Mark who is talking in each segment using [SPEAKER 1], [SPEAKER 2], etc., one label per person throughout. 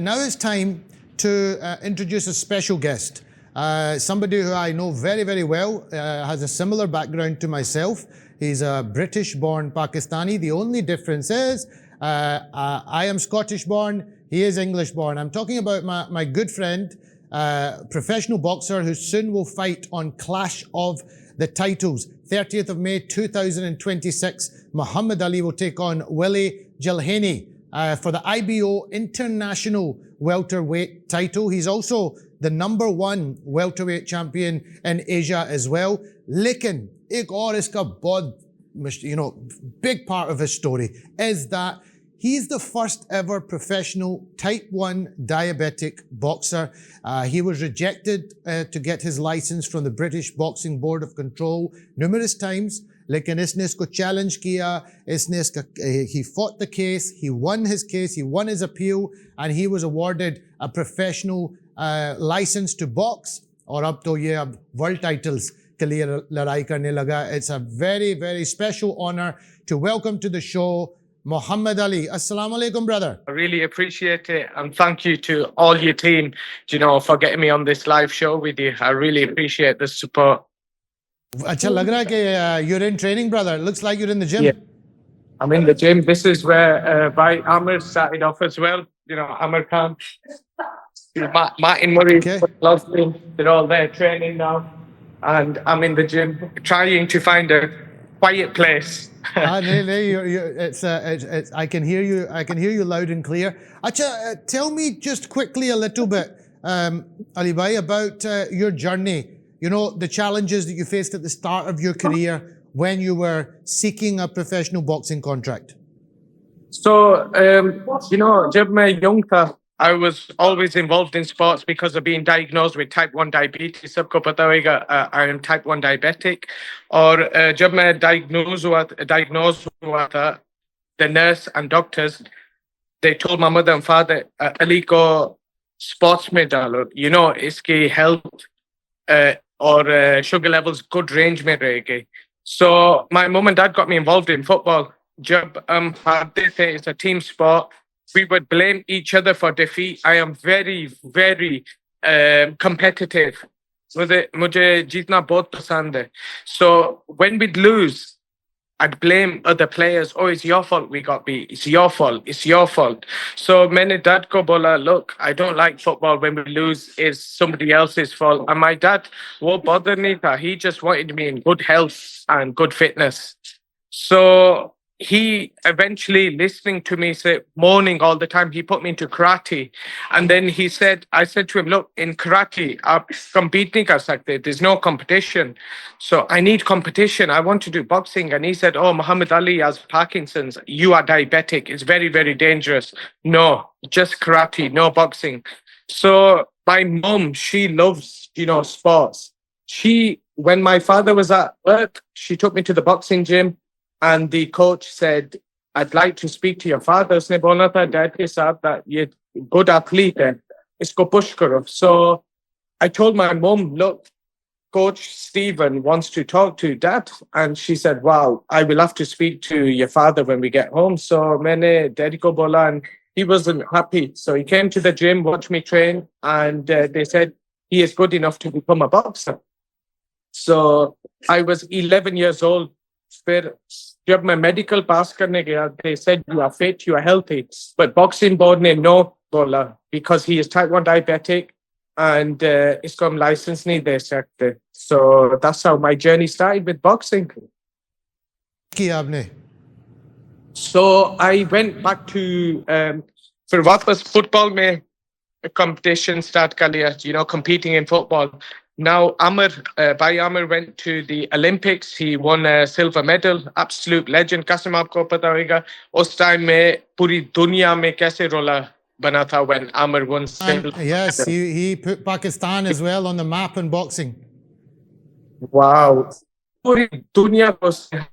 [SPEAKER 1] now it's time to introduce a special guest. Somebody who I know very, very well, has a similar background to myself. He's a British-born Pakistani. The only difference is I am Scottish-born, he is English-born. I'm talking about my good friend, professional boxer who soon will fight on Clash of the Titles. 30th of May 2026, Muhammad Ali will take on 𝐒𝐫𝐤𝐞𝐭 for the IBO International welterweight title. He's also the #1 welterweight champion in Asia as well. Lekin एक और इसका बहुत, big part of his story is that he's the first ever professional type 1 diabetic boxer. He was rejected to get his license from the British Boxing Board of Control numerous times. लेकिन इसने इसको challenge किया, he fought the case, he won his case, he won his appeal, and he was awarded a professional license to box. और अब तो ये अब world titles के लिए लड़ाई करने लगा. It's a very, very special honor to welcome to the show Muhammad Ali. Assalamu alaikum, brother.
[SPEAKER 2] I really appreciate it, and thank you to all your team, for getting me on this live show with you. I really appreciate the support.
[SPEAKER 1] अच्छा लग रहा है कि you're in training, brother. Looks like you're in the gym.
[SPEAKER 2] Yeah. I'm in the gym. This is where Amir started off as well. Amir Khan, Martin Murray,
[SPEAKER 1] Okay.
[SPEAKER 2] they're all there training now. And I'm in the gym trying to find a quiet place.
[SPEAKER 1] I can hear you. I can hear you loud and clear. Acha, tell me just quickly a little bit, Ali Bhai, about your journey. The challenges that you faced at the start of your career when you were seeking a professional boxing contract.
[SPEAKER 2] So, जब मैं young था, I was always involved in sports because of being diagnosed with type 1 diabetes. सबको पता होगा, I am type 1 diabetic. और जब मैं diagnosed हुआ था, the nurse and doctors, they told my mother and father, Ali को sports में डालो. इसकी health और sugar levels good range में रहेगी. So my mom and dad got me involved in football. जब हारते थे, it's a team sport. We would blame each other for defeat. I am very, very competitive. मुझे जीतना बहुत पसंद है. So when we'd lose, I'd blame other players. Oh, it's your fault we got beat. It's your fault. It's your fault. So मैंने dad को बोला, look, I don't like football. When we lose, it's somebody else's fault. And my dad, वो bother नहीं था. He just wanted me in good health and good fitness. So he eventually, listening to me say moaning all the time, he put me into karate. And then I said to him, look, in karate, आप compete नहीं कर सकते. There's no competition. So I need competition. I want to do boxing. And he said, oh, Muhammad Ali has Parkinson's. You are diabetic. It's very, very dangerous. No, just karate, no boxing. So my mom, she loves, sports. When my father was at work, she took me to the boxing gym. And the coach said, I'd like to speak to your father. उसने बोला था dad के साथ that ये good athlete है, इसको push करो. So I told my mom, look, Coach Stephen wants to talk to dad. And she said, wow, I will have to speak to your father when we get home. So मैंने daddy को बोला, and he wasn't happy. So he came to the gym, watched me train, and they said he is good enough to become a boxer. So I was 11 years old. फिर जब मैं medical pass करने गया, they said you are fit, you are healthy, but boxing board ने no बोला because he is type 1 diabetic and इसको हम license नहीं दे सकते. So that's how my journey started with boxing.
[SPEAKER 1] किया आपने?
[SPEAKER 2] So I went back to फिर वापस football में competition start कर लिया, competing in football. Now, Amir went to the Olympics. He won a silver medal. Absolute legend. Qasim आपको पता होगा उस time में पूरी दुनिया में कैसे रोला बना था when Amir won silver.
[SPEAKER 1] Yes, he put Pakistan as well on the map in boxing.
[SPEAKER 2] Wow. पूरी दुनिया को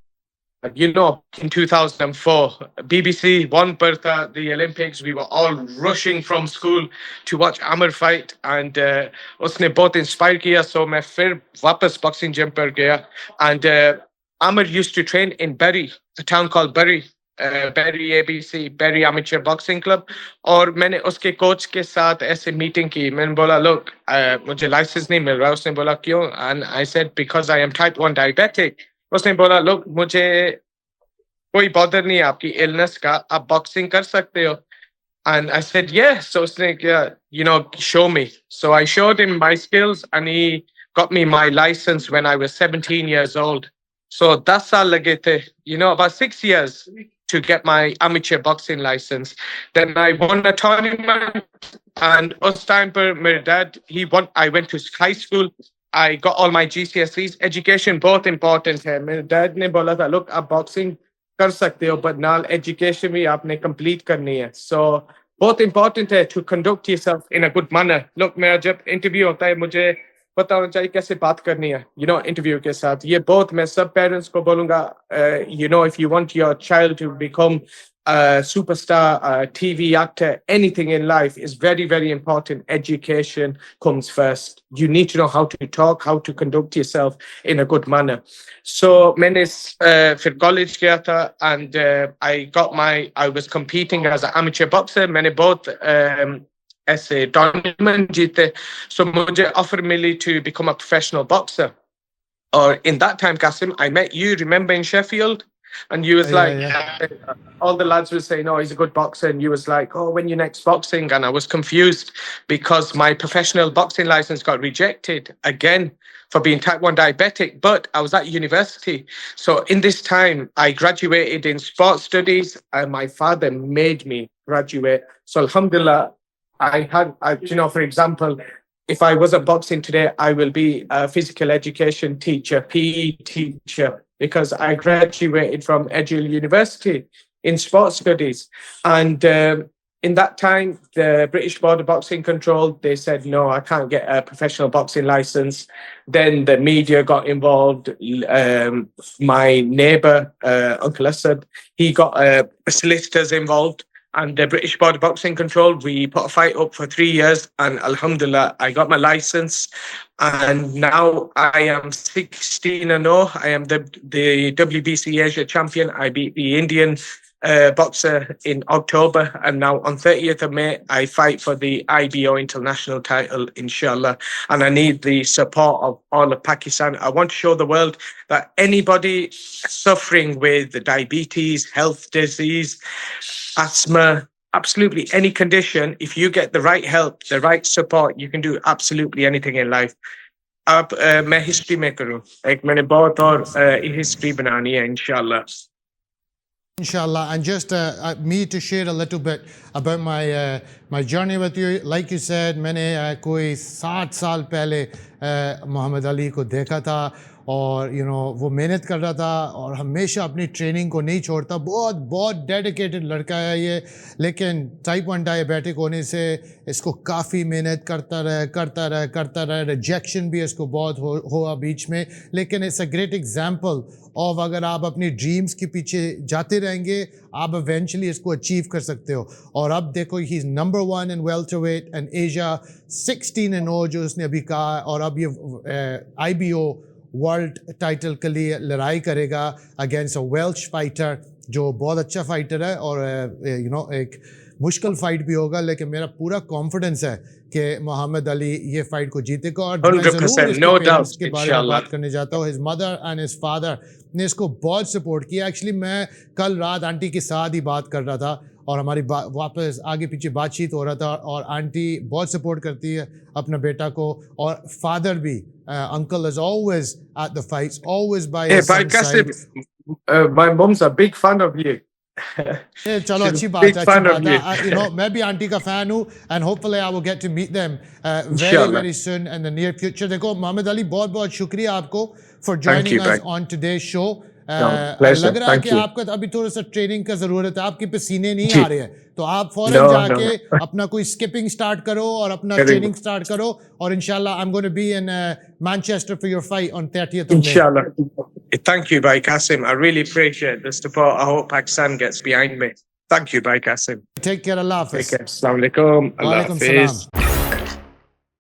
[SPEAKER 2] in 2004, BBC won Bertha, the Olympics. We were all rushing from school to watch Amir fight, and उसने बहुत inspire किया. So मैं फिर वापस boxing gym पर गया, and Amir used to train in Bury, a town called Bury. Bury ABC Bury amateur boxing club और मैंने उसके कोच के साथ ऐसे मीटिंग की मैंने बोला look मुझे लाइसेंस नहीं मिल रहा उसने बोला क्यों and I said because I am type 1 diabetic उसने बोला look मुझे कोई बॉदर नहीं है आपकी इलनेस का आप बॉक्सिंग कर सकते हो and I said, yes. So it's like, show me. So I showed him my skills and he got me my license when I was 17 years old. So that's all lagete, about 6 years to get my amateur boxing license. Then I won a tournament and us time for my dad, I went to high school. I got all my GCSEs. Education, both important. My dad ne bola tha, look, आप boxing कर सकते हो but नाल education भी आपने complete करनी है so बहुत important है to conduct yourself in a good manner look मेरा जब interview होता है मुझे पता होना चाहिए कैसे बात करनी है interview के साथ ये बहुत मैं सब parents को बोलूँगा if you want your child to become a superstar, a TV actor, anything in life is very, very important. Education comes first. You need to know how to talk, how to conduct yourself in a good manner. So, मैंने फिर college गया था and I was competing as an amateur boxer. मैंने बहुत ऐसे tournament जीते. So, मुझे offer milli to become a professional boxer. Or in that time, Qasim, I met you, remember in Sheffield? And you was all the lads were saying, oh, he's a good boxer. And you was like, oh, when you next boxing? And I was confused because my professional boxing license got rejected again for being type 1 diabetic. But I was at university. So in this time, I graduated in sports studies and my father made me graduate. So alhamdulillah, for example, if I wasn't boxing today, I will be a physical education teacher, PE teacher, because I graduated from Edgehill University in sports studies. And in that time, the British Board of Boxing Control, they said, no, I can't get a professional boxing license. Then the media got involved. My neighbour, Uncle Asad, he got solicitors involved. And the British Board of Boxing Control, we put a fight up for 3 years and alhamdulillah, I got my license. And now I am 16-0. I am the WBC Asia champion. I beat the Indian boxer in October. And now on 30th of May, I fight for the IBO international title, inshallah. And I need the support of all of Pakistan. I want to show the world that anybody suffering with diabetes, health disease, asthma, absolutely any condition, if you get the right help, the right support, you can do absolutely anything in life. अब मैं history में करूँ एक मैंने बहुत और history बनानी है इंशाल्लाह
[SPEAKER 1] Inshallah, and just me to share a little bit about my journey with you. Like you said, मैंने कोई 7 साल पहले मोहम्मद अली को देखा था और वो मेहनत कर रहा था और हमेशा अपनी ट्रेनिंग को नहीं छोड़ता बहुत बहुत डेडिकेटेड लड़का है ये लेकिन टाइप 1 डायबिटिक होने से इसको काफ़ी मेहनत करता रहा रिजेक्शन भी इसको बहुत हुआ बीच में लेकिन it's a great example of अगर आप अपनी ड्रीम्स के पीछे जाते रहेंगे आप इवेंचुअली इसको अचीव कर सकते हो और अब देखो he is number 1 in welterweight and Asia 16-0 जो उसने अभी कहा और अब ये IBO वर्ल्ड टाइटल के लिए लड़ाई करेगा अगेंस्ट अ वेल्श फाइटर जो बहुत अच्छा फाइटर है और एक मुश्किल फाइट भी होगा लेकिन मेरा पूरा कॉन्फिडेंस है कि मोहम्मद अली ये फाइट को जीतेगा और मैं ज़रूर इसके पेरेंट्स के बारे में बात करने जाता हूँ his mother and his father ने इसको बहुत सपोर्ट किया एक्चुअली मैं कल रात आंटी के साथ ही बात कर रहा था और हमारी वापस आगे पीछे बातचीत हो रहा था और आंटी बहुत सपोर्ट करती है अपना बेटा को और फादर भी uncle is always at the fights always by his son's side.
[SPEAKER 2] My mom's a big fan of you.
[SPEAKER 1] चलो अच्छी बात है मैं भी आंटी का फैन हूँ and hopefully I will get to meet them very soon in the near future. देखो मोहम्मद अली बहुत बहुत शुक्रिया आपको for joining us on today's show. लग रहा है कि आपका अभी थोड़ा सा ट्रेनिंग का जरूरत है आपके पसीने नहीं आ रहे हैं तो आप फौरन जाके अपना कोई स्किपिंग स्टार्ट करो और अपना ट्रेनिंग स्टार्ट करो और इंशाल्लाह I'm going to be in Manchester for your fight on 30th of May.
[SPEAKER 2] Inshallah. Thank you, Bhai Qasim. I really appreciate the support. I hope Pakistan gets behind me. Thank you, Bhai Qasim.
[SPEAKER 1] Take care. Allah Hafiz.
[SPEAKER 2] Take care. Assalamu alaikum. Allah Hafiz.